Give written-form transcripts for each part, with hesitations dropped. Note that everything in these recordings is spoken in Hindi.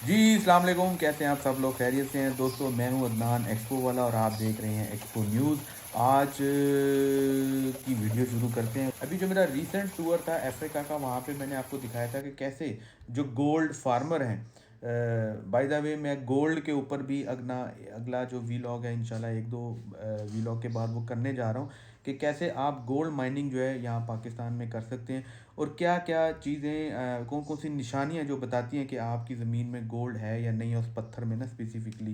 जी, अस्सलाम वालेकुम। कैसे हैं आप सब लोग? खैरियत से हैं? दोस्तों, मैं हूं अदनान एक्सपो वाला और आप देख रहे हैं एक्सपो न्यूज़। आज की वीडियो शुरू करते हैं। अभी जो मेरा रीसेंट टूर था अफ्रीका का, वहाँ पे मैंने आपको दिखाया था कि कैसे जो गोल्ड फार्मर हैं, बाय द वे मैं गोल्ड के ऊपर भी अगना अगला जो वीलॉग है इंशाल्लाह 1-2 वीलॉग के बाद वो करने जा रहा हूँ कि कैसे आप गोल्ड माइनिंग जो है यहाँ पाकिस्तान में कर सकते हैं और क्या-क्या चीज़ें, कौन-कौन सी निशानियाँ जो बताती हैं कि आपकी ज़मीन में गोल्ड है या नहीं है उस पत्थर में ना स्पेसिफिकली।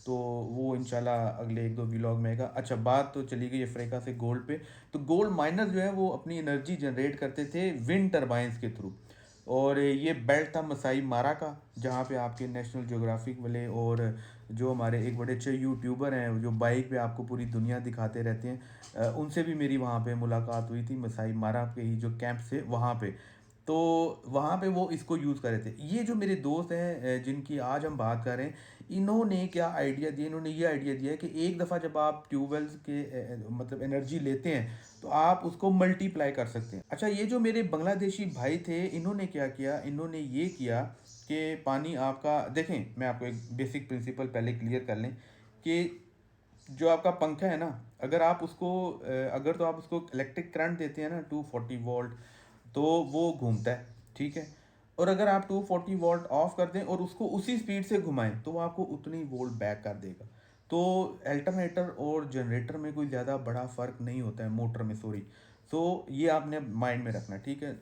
तो वो इंशाल्लाह अगले 1-2 व्लॉग में आएगा। अच्छा, बात तो चली गई अफ्रीका से गोल्ड पे। तो गोल्ड माइनर्स जो है वो अपनी एनर्जी जनरेट करते थे विंड टरबाइन्स के थ्रू। और ये बेल्ट था मसाई मारा का, जहाँ पे आपके नेशनल ज्योग्राफिक वाले और जो हमारे एक बड़े अच्छे यूट्यूबर हैं जो बाइक पे आपको पूरी दुनिया दिखाते रहते हैं, उनसे भी मेरी वहाँ पे मुलाकात हुई थी मसाई मारा के ही जो कैंप से वहाँ पे। तो वहाँ पे वो इसको यूज़ कर रहे थे। ये जो मेरे दोस्त हैं, जिनकी आज हम बात कर रहे हैं, इन्होंने क्या आइडिया दिया, इन्होंने ये आइडिया दिया है कि एक दफ़ा जब आप ट्यूबवेल्स के मतलब एनर्जी लेते हैं तो आप उसको मल्टीप्लाई कर सकते हैं। अच्छा, ये जो मेरे बांग्लादेशी भाई थे, इन्होंने क्या किया, इन्होंने ये किया कि पानी आपका देखें, मैं आपको एक बेसिक प्रिंसिपल पहले क्लियर कर लें कि जो आपका पंखा है ना, अगर आप उसको अगर तो आप उसको इलेक्ट्रिक करंट देते हैं ना 240 वोल्ट, तो वो घूमता है, ठीक है। और अगर आप 240 वोल्ट ऑफ कर दें और उसको उसी स्पीड से घुमाएं तो वो आपको उतनी वोल्ट बैक कर देगा। तो अल्टरनेटर और जनरेटर में कोई ज़्यादा बड़ा फ़र्क नहीं होता है, मोटर में सॉरी। सो ये आपने माइंड में रखना है, ठीक है।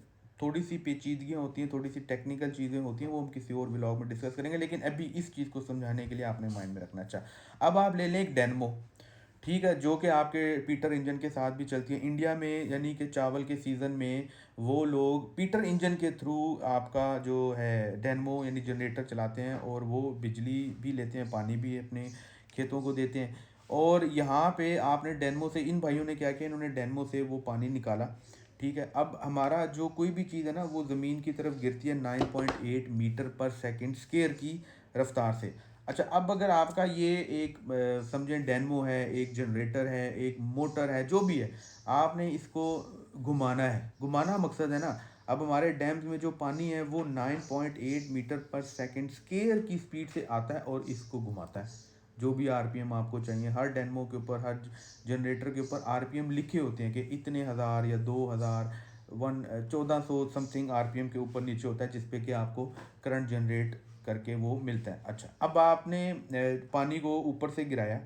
थोड़ी सी पेचीदगियाँ होती हैं, थोड़ी सी टेक्निकल चीज़ें होती हैं, वो हम किसी और व्लॉग में डिस्कस करेंगे, लेकिन अभी इस चीज़ को समझाने के लिए आपने माइंड में रखना। अच्छा, अब आप ले लें एक डेनमो, ठीक है, जो कि आपके पीटर इंजन के साथ भी चलती है इंडिया में, यानी कि चावल के सीज़न में वो लोग पीटर इंजन के थ्रू आपका जो है डेनमो यानी जनरेटर चलाते हैं और वो बिजली भी लेते हैं, पानी भी अपने खेतों को देते हैं। और यहाँ पे आपने डेनमो से, इन भाइयों ने क्या किया, इन्होंने डेनमो से वो पानी निकाला, ठीक है। अब हमारा जो कोई भी चीज़ है ना वो ज़मीन की तरफ गिरती है 9.8 मीटर पर सेकंड स्क्वायर की रफ्तार से। अच्छा, अब अगर आपका ये एक समझें डेनमो है, एक जनरेटर है, एक मोटर है, जो भी है, आपने इसको घुमाना है, घुमाना मकसद है ना। अब हमारे डैम्स में जो पानी है वो 9.8 मीटर पर सेकंड स्क्वायर की स्पीड से आता है और इसको घुमाता है। जो भी आरपीएम आपको चाहिए, हर डेनमो के ऊपर, हर जनरेटर के ऊपर आरपीएम लिखे होते हैं कि इतने हज़ार या 2000 1400 समथिंग आरपीएम के ऊपर नीचे होता है, जिसपे कि आपको करंट जनरेट करके वो मिलता है। अच्छा, अब आपने पानी को ऊपर से गिराया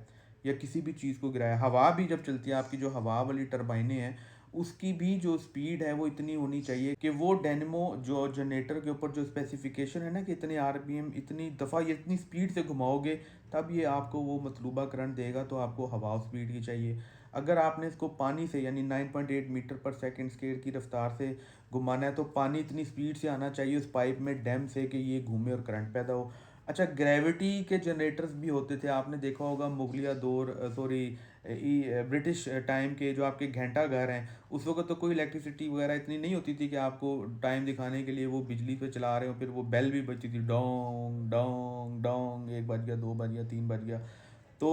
या किसी भी चीज़ को गिराया, हवा भी जब चलती है, आपकी जो हवा वाली टरबाइनें हैं उसकी भी जो स्पीड है वो इतनी होनी चाहिए कि वो डायनेमो जो जनरेटर के ऊपर जो स्पेसिफिकेशन है ना कि इतने आरपीएम, इतनी दफ़ा, ये इतनी स्पीड से घुमाओगे तब ये आपको वो मतलूबा करंट देगा। तो आपको हवा स्पीड की चाहिए। अगर आपने इसको पानी से यानी 9.8 मीटर पर सेकंड स्केयर की रफ्तार से घुमाना है तो पानी इतनी स्पीड से आना चाहिए उस पाइप में, डैम से, कि ये घूमे और करंट पैदा हो। अच्छा, ग्रेविटी के जनरेटर्स भी होते थे, आपने देखा होगा मुगलिया दौर, सॉरी, ब्रिटिश टाइम के जो आपके घंटा घर हैं, उस वक्त तो कोई इलेक्ट्रिसिटी वगैरह इतनी नहीं होती थी कि आपको टाइम दिखाने के लिए वो बिजली पे चला रहे हो, फिर वो बेल भी बजती थी, डोंग डोंग डोंग, 1 बज गया, 2 बज गया, 3 बज गया। तो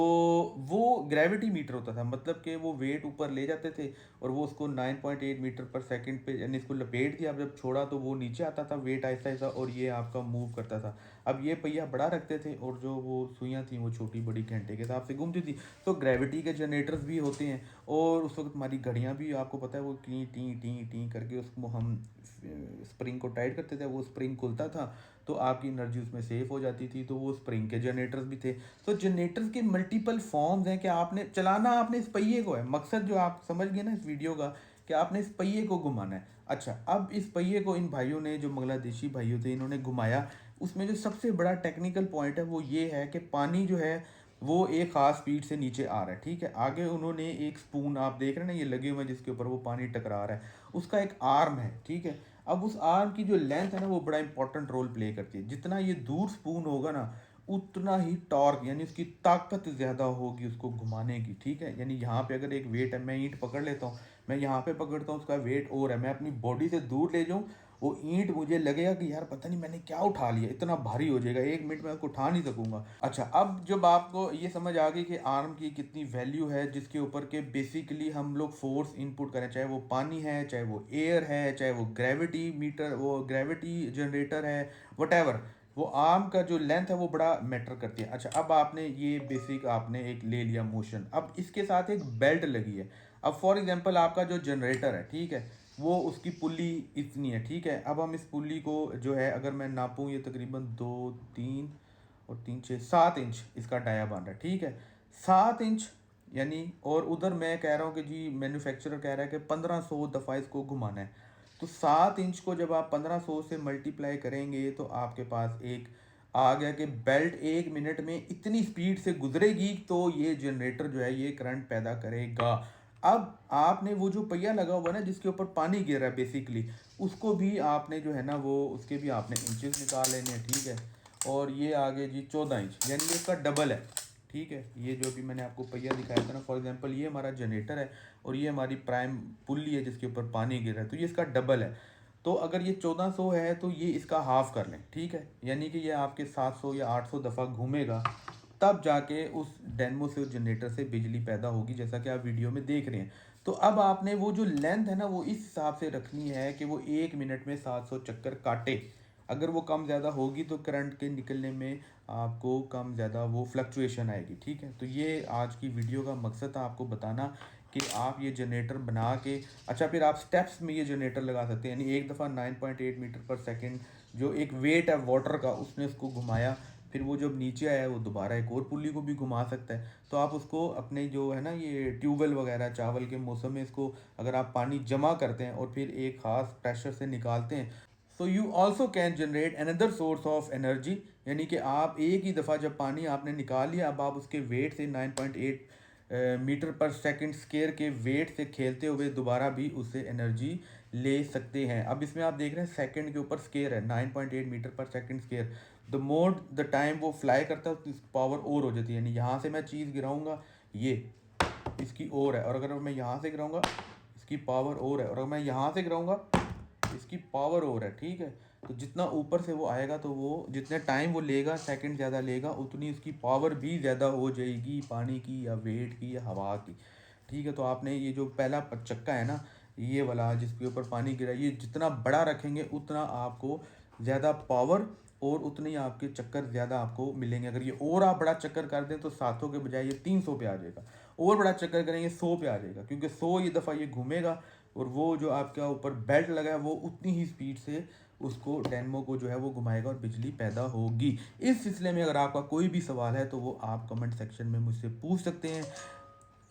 वो ग्रेविटी मीटर होता था, मतलब कि वो वेट ऊपर ले जाते थे और वो उसको 9.8 मीटर पर सेकंड पे यानी इसको लपेट दिया, अब जब छोड़ा तो वो नीचे आता था, वेट आहिस्ता आहिस्ता, और ये आपका मूव करता था। अब ये पहिया बड़ा रखते थे और जो वो सुइयाँ थी वो छोटी बड़ी घंटे के हिसाब से घूमती थी। तो ग्रेविटी के जनरेटर्स भी होते हैं और उस वक्त हमारी घड़ियाँ भी, आपको पता है, वो टी टी टी टी करके उसको हम स्प्रिंग को टाइट करते थे, वो स्प्रिंग खुलता था तो आपकी एनर्जी उसमें सेफ हो जाती थी। तो वो स्प्रिंग के जनरेटर्स भी थे। तो जनरेटर्स के मल्टीपल फॉर्म्स हैं कि आपने चलाना, आपने इस पहिए को है, मकसद जो आप समझ गए ना इस वीडियो का, कि आपने इस पहिए को घुमाना है। अच्छा, अब इस पहिए को इन भाइयों ने, जो बांग्लादेशी भाइयों थे, इन्होंने घुमाया। उसमें जो सबसे बड़ा टेक्निकल पॉइंट है वो ये है कि पानी जो है वो एक ख़ास स्पीड से नीचे आ रहा है, ठीक है। आगे उन्होंने एक स्पून, आप देख रहे हैं ना ये लगे हुए हैं, जिसके ऊपर वो पानी टकरा रहा है, उसका एक आर्म है, ठीक है। अब उस आर्म की जो लेंथ है ना वो बड़ा इंपॉर्टेंट रोल प्ले करती है। जितना ये दूर स्पून होगा ना उतना ही टॉर्क यानी उसकी ताकत ज़्यादा होगी उसको घुमाने की, ठीक है। यानी यहाँ पे अगर एक वेट है, मैं ईंट पकड़ लेता हूँ, मैं यहाँ पे पकड़ता हूँ, उसका वेट और है, मैं अपनी बॉडी से दूर ले जाऊँ, वो ईंट मुझे लगेगा कि यार पता नहीं मैंने क्या उठा लिया, इतना भारी हो जाएगा, 1 मिनट में उसको उठा नहीं सकूंगा। अच्छा, अब जब आपको ये समझ आ गई कि आर्म की कितनी वैल्यू है, जिसके ऊपर के बेसिकली हम लोग फोर्स इनपुट करें, चाहे वो पानी है, चाहे वो एयर है, चाहे वो ग्रेविटी मीटर, वो ग्रेविटी जनरेटर है, वट, वो आर्म का जो लेंथ है वो बड़ा मैटर करती है। अच्छा, अब आपने ये बेसिक आपने एक ले लिया मोशन, अब इसके साथ एक बेल्ट लगी है। अब फॉर एग्जांपल आपका जो जनरेटर है, ठीक है, वो उसकी पुल्ली इतनी है, ठीक है। अब हम इस पुल्ली को जो है अगर मैं नापूँ, ये तकरीबन 2 3 और 3 6 7 इंच इसका डाया बन रहा है, ठीक है, 7 इंच यानी। और उधर मैं कह रहा हूँ कि जी मैन्युफैक्चरर कह रहा है कि 1500 दफ़ा इसको घुमाना है। तो 7 इंच को जब आप 1500 से मल्टीप्लाई करेंगे तो आपके पास एक आ गया कि बेल्ट 1 मिनट में इतनी स्पीड से गुजरेगी, तो ये जनरेटर जो है ये करंट पैदा करेगा। अब आपने वो जो पहिया लगा हुआ है ना जिसके ऊपर पानी गिर रहा है बेसिकली, उसको भी आपने जो है ना वो उसके भी आपने इंचेस निकाल लेने हैं, ठीक है। और ये आगे जी 14 इंच यानी इसका डबल है, ठीक है। ये जो भी मैंने आपको पहिया दिखाया था ना, फॉर एग्जांपल ये हमारा जनरेटर है और ये हमारी प्राइम पुल्ली है जिसके ऊपर पानी गिर रहा है, तो ये इसका डबल है। तो अगर ये 1400 है तो ये इसका हाफ कर लें, ठीक है, यानी कि ये आपके 700 या 800 दफ़ा घूमेगा, तब जाके उस डेनमो से उस जनरेटर से बिजली पैदा होगी, जैसा कि आप वीडियो में देख रहे हैं। तो अब आपने वो जो लेंथ है ना वो इस हिसाब से रखनी है कि वो 1 मिनट में 700 चक्कर काटे। अगर वो कम ज़्यादा होगी तो करंट के निकलने में आपको कम ज़्यादा वो फ्लक्चुएशन आएगी, ठीक है। तो ये आज की वीडियो का मकसद था आपको बताना कि आप ये जनरेटर बना के, अच्छा फिर आप स्टेप्स में ये जनरेटर लगा सकते हैं, यानी एक दफ़ा 9.8 मीटर पर सेकंड जो एक वेट है वाटर का उसने उसको घुमाया, फिर वो जब नीचे आया वो दोबारा एक और पुल्ली को भी घुमा सकता है। तो आप उसको अपने जो है ना ये ट्यूबवेल वगैरह चावल के मौसम में इसको अगर आप पानी जमा करते हैं और फिर एक ख़ास प्रेशर से निकालते हैं, so you also can generate another source of energy, यानी कि आप एक ही दफ़ा जब पानी आपने निकाल लिया, अब आप उसके वेट से 9.8 मीटर पर सेकंड स्केयर के वेट से खेलते हुए दोबारा भी उससे एनर्जी ले सकते हैं। अब इसमें आप देख रहे हैं सेकंड के ऊपर स्केयर है, 9.8 मीटर पर second square. The more the time वो फ्लाई करता है तो पावर और हो जाती है, यानी यहाँ से मैं चीज़ गिराऊंगा ये इसकी और है, और अगर मैं यहाँ से गिराऊंगा इसकी पावर और है, और अगर मैं यहाँ से गिराऊंगा इसकी पावर और है, ठीक है। तो जितना ऊपर से वो आएगा तो वो जितने टाइम वो लेगा, सेकंड ज़्यादा लेगा, उतनी उसकी पावर भी ज़्यादा हो जाएगी, पानी की या वेट की या हवा की, ठीक है। तो आपने ये जो पहला चक्का है ना ये वाला जिसके ऊपर पानी गिरा, ये जितना बड़ा रखेंगे उतना आपको ज़्यादा पावर और उतने ही आपके चक्कर ज़्यादा आपको मिलेंगे। अगर ये और आप बड़ा चक्कर कर दें तो 700 के बजाय ये 300 पे आ जाएगा, और बड़ा चक्कर करेंगे 100 पे आ जाएगा, क्योंकि 100 ये दफ़ा ये घूमेगा और वो जो आपका ऊपर बेल्ट लगा है वो उतनी ही स्पीड से उसको डेनमो को जो है वो घुमाएगा और बिजली पैदा होगी। इस सिलसिले में अगर आपका कोई भी सवाल है तो वो आप कमेंट सेक्शन में मुझसे पूछ सकते हैं।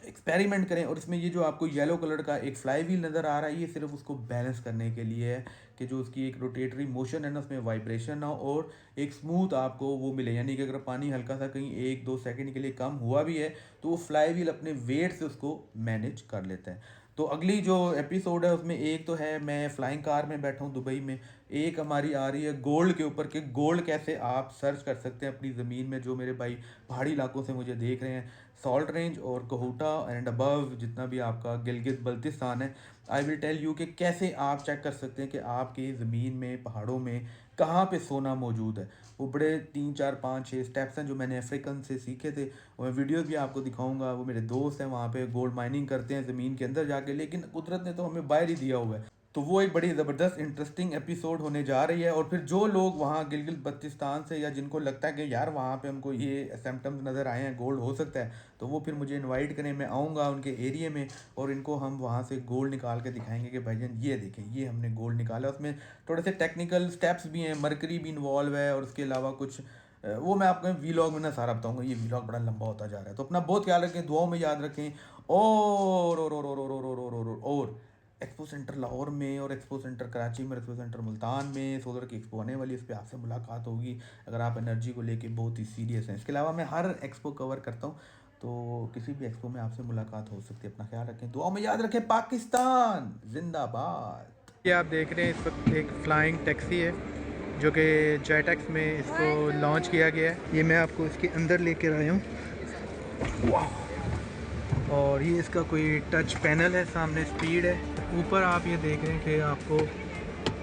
एक्सपेरिमेंट करें। और इसमें ये जो आपको येलो कलर का एक फ्लाई व्हील नज़र आ रहा है, ये सिर्फ उसको बैलेंस करने के लिए है कि जो उसकी एक रोटेटरी मोशन है ना उसमें वाइब्रेशन ना हो और एक स्मूथ आपको वो मिले। यानी कि अगर पानी हल्का सा कहीं 1-2 सेकंड के लिए कम हुआ भी है तो वो फ्लाई व्हील अपने वेट से उसको मैनेज कर लेता है। तो अगली जो एपिसोड है उसमें एक तो है मैं फ्लाइंग कार में बैठा हूँ दुबई में, एक हमारी आ रही है गोल्ड के ऊपर कि गोल्ड कैसे आप सर्च कर सकते हैं अपनी ज़मीन में। जो मेरे भाई पहाड़ी इलाकों से मुझे देख रहे हैं, सॉल्ट रेंज और कहूटा एंड अबव जितना भी आपका गिलगित बल्तिस्तान है, आई विल टेल यू कि कैसे आप चेक कर सकते हैं कि आपकी ज़मीन में पहाड़ों में कहाँ पे सोना मौजूद है। वो बड़े 3-4-5-6 स्टेप्स हैं जो मैंने अफ्रीकन से सीखे थे, और मैं वीडियोस भी आपको दिखाऊंगा। वो मेरे दोस्त हैं वहाँ पे गोल्ड माइनिंग करते हैं ज़मीन के अंदर जाके, लेकिन कुदरत ने तो हमें बाहर ही दिया हुआ है। तो वो एक बड़ी ज़बरदस्त इंटरेस्टिंग एपिसोड होने जा रही है। और फिर जो लोग वहाँ गिलगित बल्तिस्तान से या जिनको लगता है कि यार वहाँ पे हमको ये सिम्टम्स नज़र आए हैं गोल्ड हो सकता है, तो वो फिर मुझे इनवाइट करें, मैं आऊँगा उनके एरिया में और इनको हम वहाँ से गोल्ड निकाल के दिखाएंगे कि भाईजान ये देखें ये हमने गोल्ड निकाला। उसमें थोड़े से टेक्निकल स्टेप्स भी हैं, मरकरी भी इन्वॉल्व है, और उसके अलावा कुछ वो मैं आपको वीलॉग में ना सारा बताऊंगा। ये वीलॉग बड़ा लंबा होता जा रहा है, तो अपना बहुत ख्याल रखें, दुआओं में याद रखें। और एक्सपो सेंटर लाहौर में और एक्सपो सेंटर कराची में, एक्सपो सेंटर मुल्तान में सोलर की एक्सपो आने वाली है, इस पर आपसे मुलाकात होगी अगर आप एनर्जी को लेके बहुत ही सीरियस हैं। इसके अलावा मैं हर एक्सपो कवर करता हूँ, तो किसी भी एक्सपो में आपसे मुलाकात हो सकती है। अपना ख्याल रखें, दुआओं में याद रखें। पाकिस्तान जिंदाबाद। ये आप देख रहे हैं इस वक्त एक फ्लाइंग टैक्सी है जो कि जेटैक्स में इसको लॉन्च किया गया है। ये मैं आपको इसके अंदर लेकर आया हूँ। वाह! और ये इसका कोई टच पैनल है, सामने स्पीड है, ऊपर आप ये देख रहे हैं कि आपको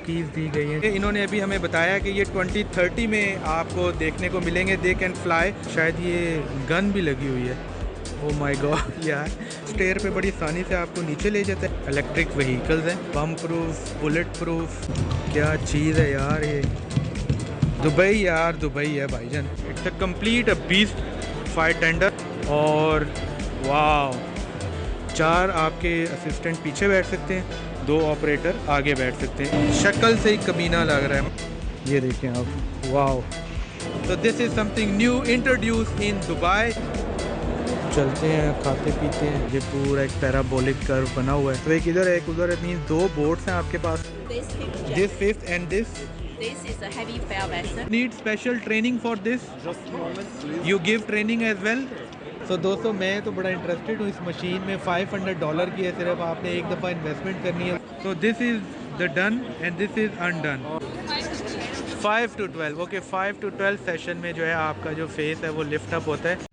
कीज़ दी गई हैं। इन्होंने अभी हमें बताया कि ये 2030 में आपको देखने को मिलेंगे, दे कैन फ्लाई। शायद ये गन भी लगी हुई है। ओह माय गॉड यार, स्टेयर पे बड़ी आसानी से आपको नीचे ले जाता है। इलेक्ट्रिक व्हीकल्स हैं, बम प्रूफ, बुलेट प्रूफ, क्या चीज़ है यार ये। दुबई यार, दुबई है भाईजान। It's a complete a beast fire tender. और वाह, 4 आपके असिस्टेंट पीछे बैठ सकते हैं, 2 ऑपरेटर आगे बैठ सकते हैं। शक्ल से ही कमीना लग रहा है, ये देखें आप। वाह, तो this is something new introduce in Dubai. चलते हैं, खाते पीते हैं। ये पूरा एक पैराबोलिक कर्व बना हुआ है, तो एक इधर है एक उधर है, मीन 2 बोट्स हैं आपके पास। This fifth and this This is a heavy fair vessel. Need special training for this, you give training as well. तो दोस्तों मैं तो बड़ा इंटरेस्टेड हूँ इस मशीन में। $500 की है, सिर्फ आपने एक दफ़ा इन्वेस्टमेंट करनी है। तो this is the done and this is undone. 5 to 12, okay 5 to 12 session में जो है आपका जो फेस है वो लिफ्ट अप होता है।